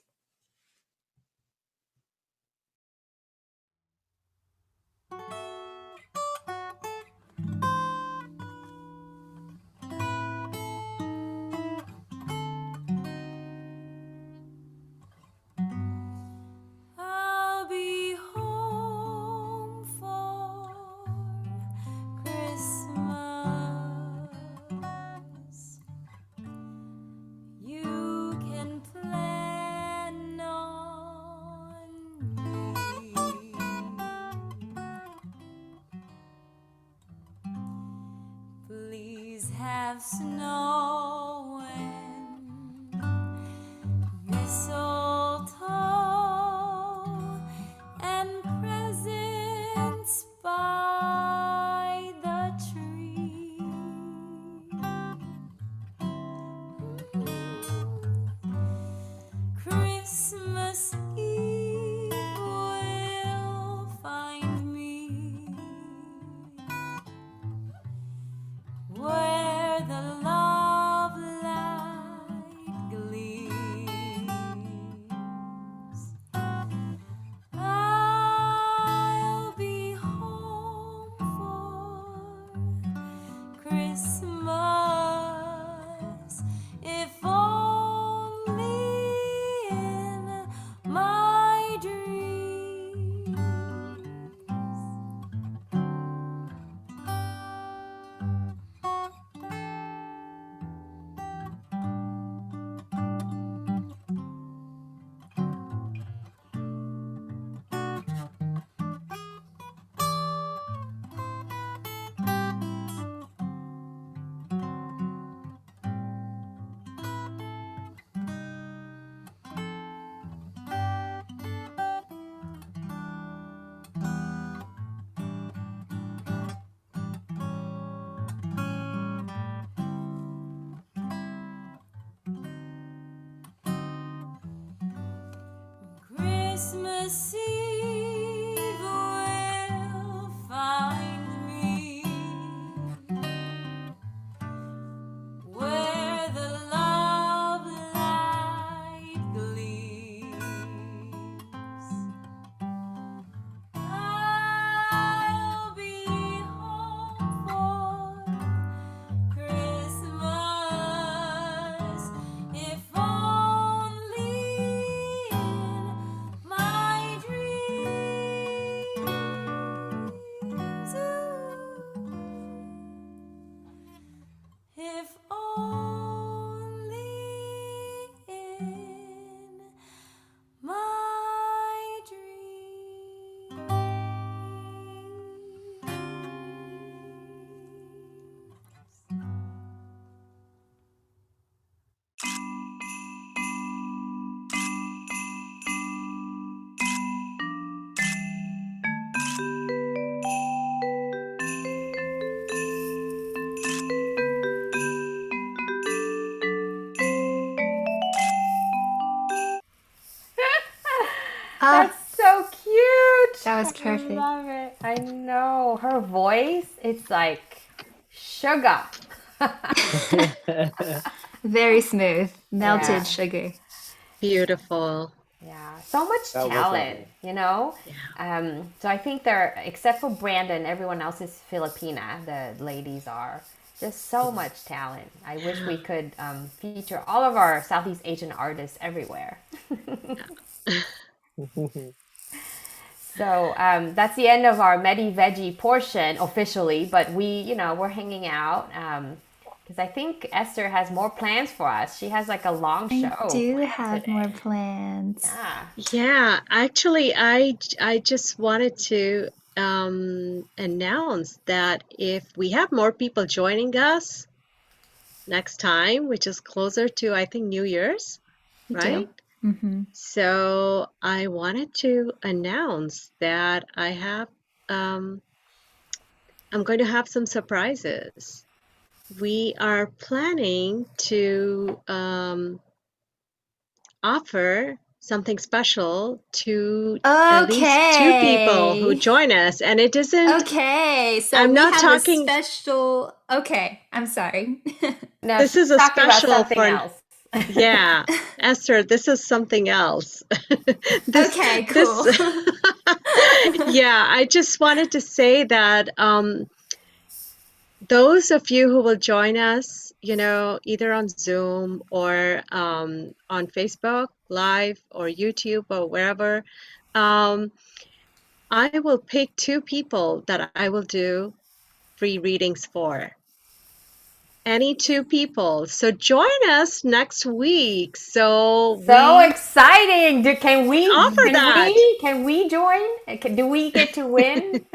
I'll be home for Christmas. You can plan on me. Please have snow and mistletoe and presents by the tree. Christmas Eve will find me where the love light gleams. I'll be home for Christmas, if only in my dreams. Christmas Eve will find me where the love light gleams. I'll be home for Christmas, if only in my dreams. If only in my dreams. Ah, That's so cute. that was I perfect. love it. I know. Her voice, it's like sugar. Very smooth, melted Yeah. sugar. Beautiful. Yeah, so much That was talent, lovely. you know? Yeah. So I think they're, except for Brandon, everyone else is Filipina, the ladies are. There's so much talent. I wish we could feature all of our Southeast Asian artists everywhere. So that's the end of our Medi-Veggie portion officially, but we're hanging out because I think Esther has more plans for us. She has like a long show. I do planned have today. more plans. Yeah. Yeah, actually, I just wanted to announce that if we have more people joining us next time, which is closer to, I think, New Year's, We right? do. Mm-hmm. So I wanted to announce that I'm going to have some surprises. We are planning to offer something special to at least 2 people who Okay. join us, and it isn't. Okay. So I'm we not have talking. a special. Okay. I'm sorry. No, This she's is a talking about special something for. else. Yeah, Esther, this is something else. This, Okay, this, cool. yeah, I just wanted to say that those of you who will join us, either on Zoom or on Facebook Live or YouTube or wherever, um, I will pick 2 people that I will do free readings for. Any 2 people. So join us next week. So So we exciting! Can we offer that. join? Do we get to win?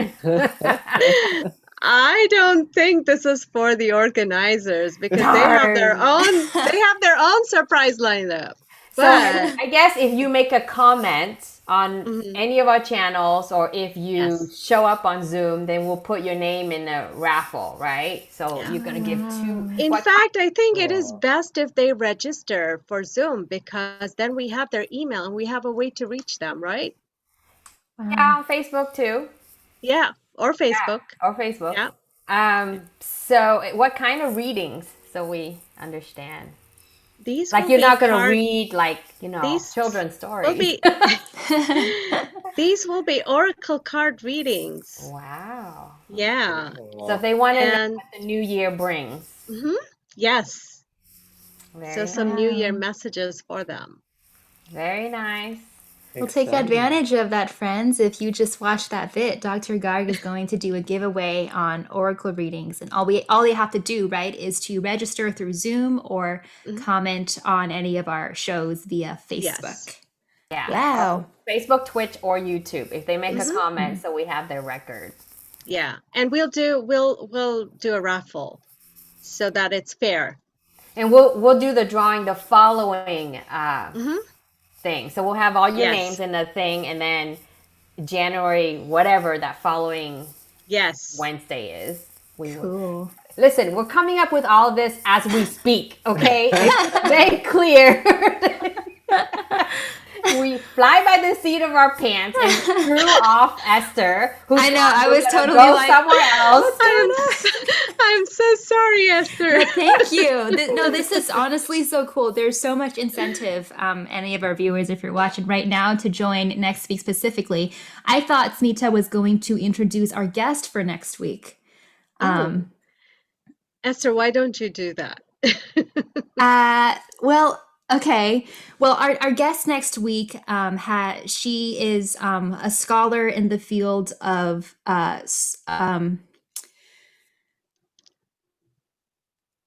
I don't think this is for the organizers because they have their Darn. own surprise lineup. So But I guess if you make a comment on mhm, any of our channels or if you yes. show up on Zoom, then we'll put your name in the raffle, right? So Yeah. you're gonna give two. In What? fact, I think it is Oh, best if they register for Zoom because then we have their email and we have a way to reach them, right? Yeah, Wow. on Facebook too. Yeah, or Yeah, Facebook. or Facebook. Yeah. So what kind of readings? So we understand. These Like will you're be not gonna card read like these children's will stories. be these will be oracle card readings. Wow. Yeah. So if cool. they want to know And what the new year brings, mhm, yes. So very some nice. New Year Wow. messages for them. Very nice. We'll take Exciting. advantage of that, friends. If you just watch that vid, Dr. Garg is going to do a giveaway on oracle readings, and all they have to do, right, is to register through Zoom or Mhm. comment on any of our shows via Yes. Facebook. Yeah. Wow. Facebook, Twitch, or YouTube. If they make a Mhm. comment, so we have their record. Yeah. And we'll do a raffle so that it's fair. And we'll do the drawing the following Mhm. thing. So we'll have all your names Yes. in the thing, and then January, whatever that following Yes. Wednesday is, we will. Cool. Listen, we're coming up with all this as we speak, okay? It's very clear. We fly by the seat of our pants and screw off Esther, who's I know, I was gonna totally go like, somewhere else. I'm so sorry, Esther. But thank you. No, this is honestly so cool. There's so much incentive, any of our viewers, if you're watching right now, to join next week specifically. I thought Smita was going to introduce our guest for next week. Oh, Esther, why don't you do that? Well, okay. Well, our guest next week, she is a scholar in the field of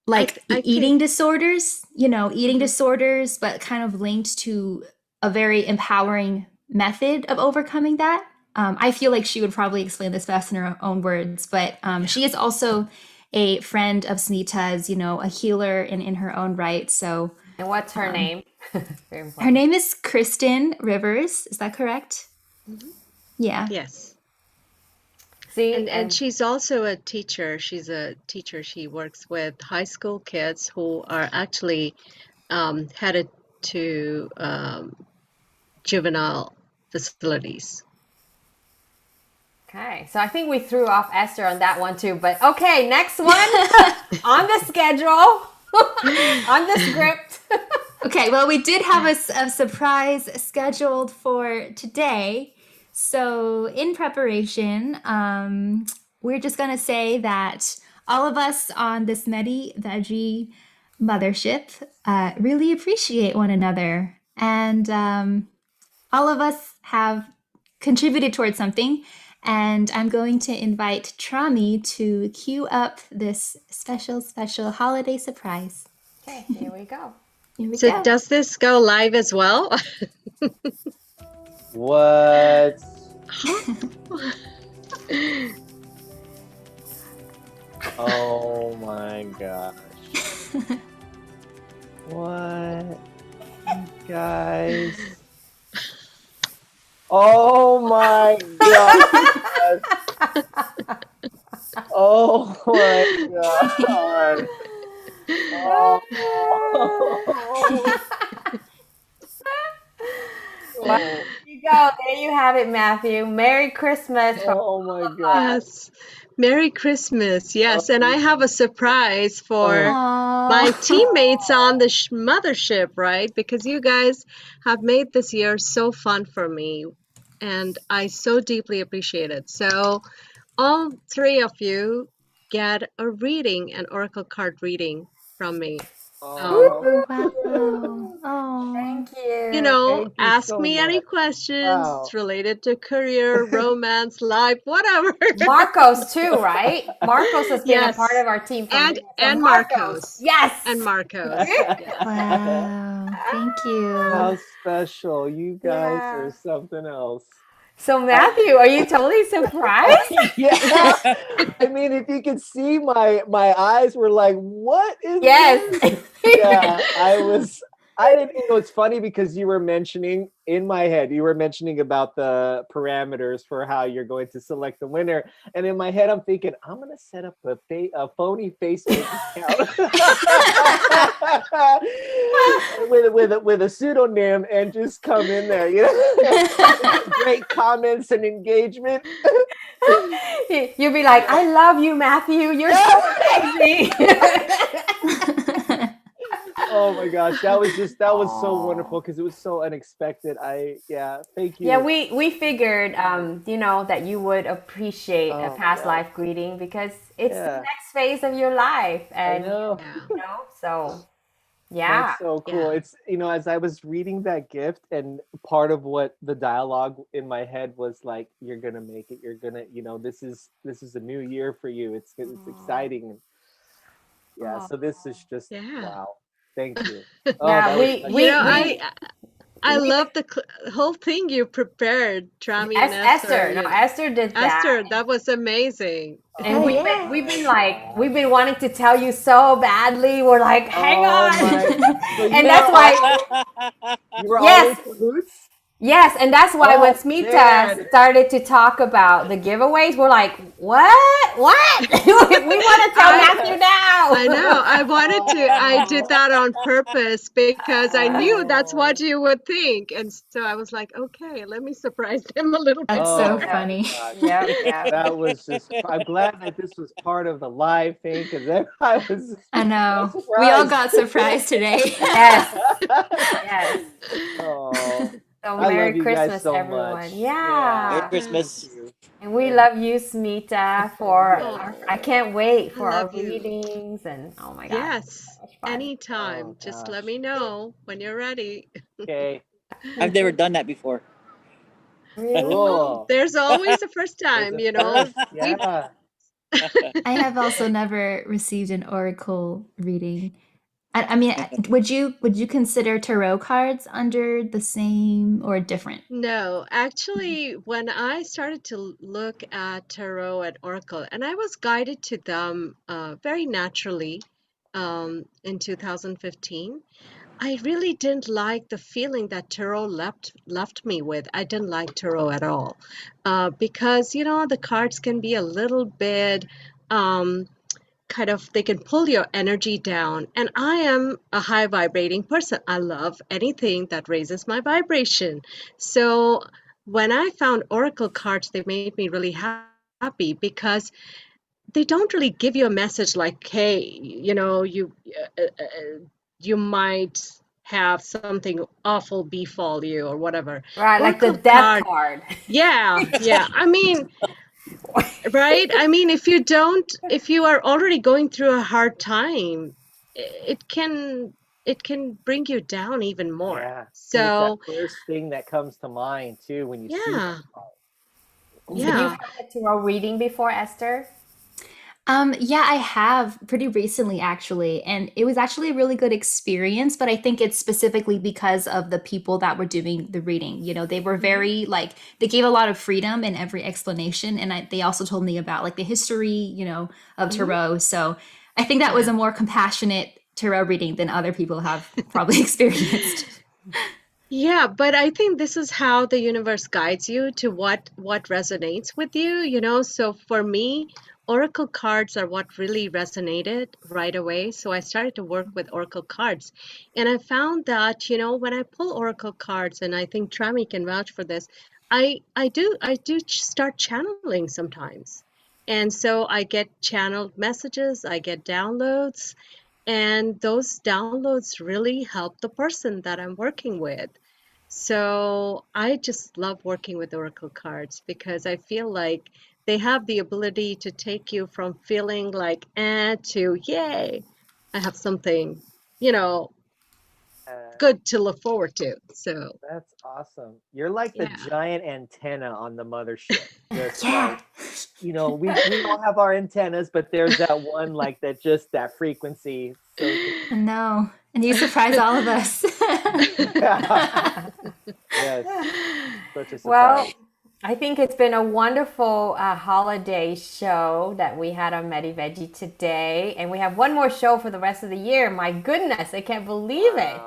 like I eating think disorders, eating mhm. disorders, but kind of linked to a very empowering method of overcoming that. I feel like she would probably explain this best in her own words, but she is also a friend of Smita's, a healer in her own right. So And what's her um, name? Very her important. name is Kristen Rivers. Is that correct? Mhm. Yeah. Yes. See, And she's also a teacher. She's a teacher. She works with high school kids who are actually headed to juvenile facilities. okay. So I think we threw off Esther on that one too. But okay, next one on the schedule, on the script. Okay, well, we did have a surprise scheduled for today. So, in preparation, we're just going to say that all of us on this Medi-Veggie mothership really appreciate one another. And all of us have contributed towards something. And I'm going to invite Trami to cue up this special, special holiday surprise. Okay, here we go. Here we So go. does this go live as well? What? Oh my gosh. What? Guys. Oh my gosh. Oh my god. Oh. Well, there you go. There you have it, Matthew. Merry Christmas from Oh my all of god. us. Yes. Merry Christmas. Yes. And I have a surprise for Aww. my Oh, teammates on the mothership, right? Because you guys have made this year so fun for me, and I so deeply appreciate it. So, all three of you get a reading, an oracle card reading from me. Um, Oh, oh wow. Oh. Thank you. thank you Ask so me any much. questions Wow. related to career, romance, life, whatever. Marcos too, right? Marcos has been a part Yes, of our team from the beginning. So and Marcos, Marcos, yes. and Marcos. Yeah. Wow. Thank you. How special. You guys Yeah. are something else. So I, Matthew, are you totally surprised? yeah. I mean, if you could see my eyes were like, what is Yes. this? Yeah, I didn't, it's funny because you were mentioning in my head, you were mentioning about the parameters for how you're going to select the winner. And in my head, I'm thinking, I'm going to set up a phony Facebook account with a pseudonym and just come in there, get great comments and engagement. You'll be like, I love you, Matthew. You're so amazing. Oh my gosh, that was so Aw. wonderful because it was so unexpected. Yeah, thank Yeah, you. we figured, that you would appreciate a Oh my past gosh. life greeting because it's the Yeah, next phase of your life, I and know. Yeah. so yeah. That's so cool. Yeah. It's, as I was reading that gift, and part of what the dialogue in my head was like, you're gonna make it. You're gonna, this is a new year for you. It's Aw. exciting. And yeah, Aw. so this is just Yeah. wow. Thank you. Oh, Yeah, that was we You special. we know, we I we love the whole thing you prepared, Trami and Esther. Esther. No, Esther did that. Esther, that was amazing. And Oh Oh my we've yeah. been gosh. like we've been wanting to tell you so badly. We're like, hang Oh on. my. So And that's why you were all in yes, cahoots? yes, and that's why when Oh Smita man. started to talk about the giveaways, we're like, what? What? We want to tell I Matthew I know. now. I did Oh. that on purpose because I knew that's what Oh. you would think. And so I was like, okay, let me surprise them a little bit That's more. so Oh Yep, my funny. gosh. yep, yep. That was just, I'm glad that this was part of the live thing because I was I so know. We all surprised. got surprised today. Yes, yes. Oh, So I Merry love you guys Christmas, so everyone. much. Yeah, Merry Yeah. thank Christmas. Yes. you. And we And love you, Smita, for yes. I Oh, can't wait I for our love you. readings and oh my gosh, Yes. so much fun. Oh Anytime. Just let gosh. me know when you're ready. Okay. I've never done that before. Really? Cool. There's always a first There's time, a you know. first. We Yeah. I have also never received an oracle reading. I mean, would you consider tarot cards under the same or different? No, actually, when I started to look at tarot and oracle, and I was guided to them very naturally in 2015, I really didn't like the feeling that tarot left me with. I didn't like tarot at all because the cards can be a little bit. Um, kind of they can pull your energy down, and I am a high vibrating person. I love anything that raises my vibration. So when I found oracle cards, they made me really happy because they don't really give you a message like, hey, you might have something awful befall you or whatever. Right, like the Oracle death card, card. yeah, I mean, right? I mean, if you are already going through a hard time, it can bring you down even more. Yeah. Because it's that So, first thing that comes to mind too when you see that yeah, card. So you've yeah. had a tarot reading before, Esther? Yeah, I have pretty recently actually, and it was actually a really good experience, but I think it's specifically because of the people that were doing the reading. They were Hmm. very like they gave a lot of freedom in every explanation, and they also told me about like the history, of Hmm. tarot. So I think that was Yeah. a more compassionate tarot reading than other people have probably experienced. Yeah, but I think this is how the universe guides you to what resonates with you. So for me, oracle cards are what really resonated right away. So I started to work with oracle cards. And I found that, when I pull oracle cards, and I think Trami can vouch for this, I do start channeling sometimes. And so I get channeled messages, I get downloads, And those downloads really help the person that I'm working with. So I just love working with Oracle cards because I feel like they have the ability to take you from feeling like to yay, I have something, you know, Uh, good to look forward to. So that's awesome. You're like the yeah. giant antenna on the mothership. Just Yeah. like, we all have our antennas, but there's that one like that, just that frequency. So No. And you surprise all of us. yes, such a Well, surprise. I think it's been a wonderful holiday show that we had on Medi-Veggie today. And we have one more show for the rest of the year. My goodness, I can't believe it.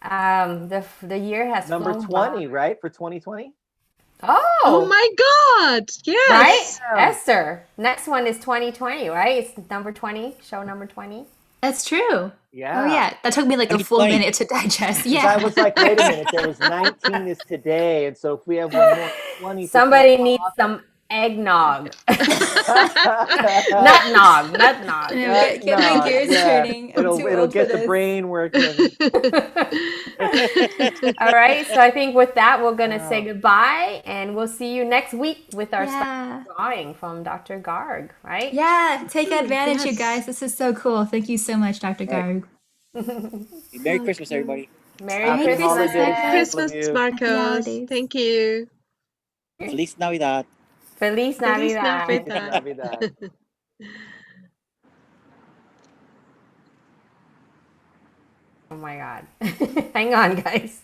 Wow. The year has Number flown by. 20, right? For 2020? Oh Oh, my God. right? Yes. Damn. Esther, next one is 2020, right? It's number 20, show number 20. That's true. Yeah. Oh yeah, that took me like a full 2020. minute to digest. 'Cause Yeah. I was like, wait a minute, there was 19 is today. And so if we have one more 20 for Somebody 20, needs some eggnog. how Not nog. No, awesome. get my No, gears yeah. turning. I'm too It'll old for get the this. brain working. All right, so I think with that, we're going to say Wow. goodbye and we'll see you next week with our Yeah. special drawing from Dr. Garg, right? Yeah. Take advantage, you Yes. guys. This is so cool. Thank you so much, Dr. Right. Garg. Merry Christmas, everybody. Merry Happy Merry Christmas, Christmas. holidays to Marco. all of Christmas, you. Marcos. holidays. Thank you. Feliz Navidad. Feliz Feliz Navidad. Navidad. Navidad. Oh my God. Hang on, guys.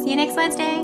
See you next Wednesday.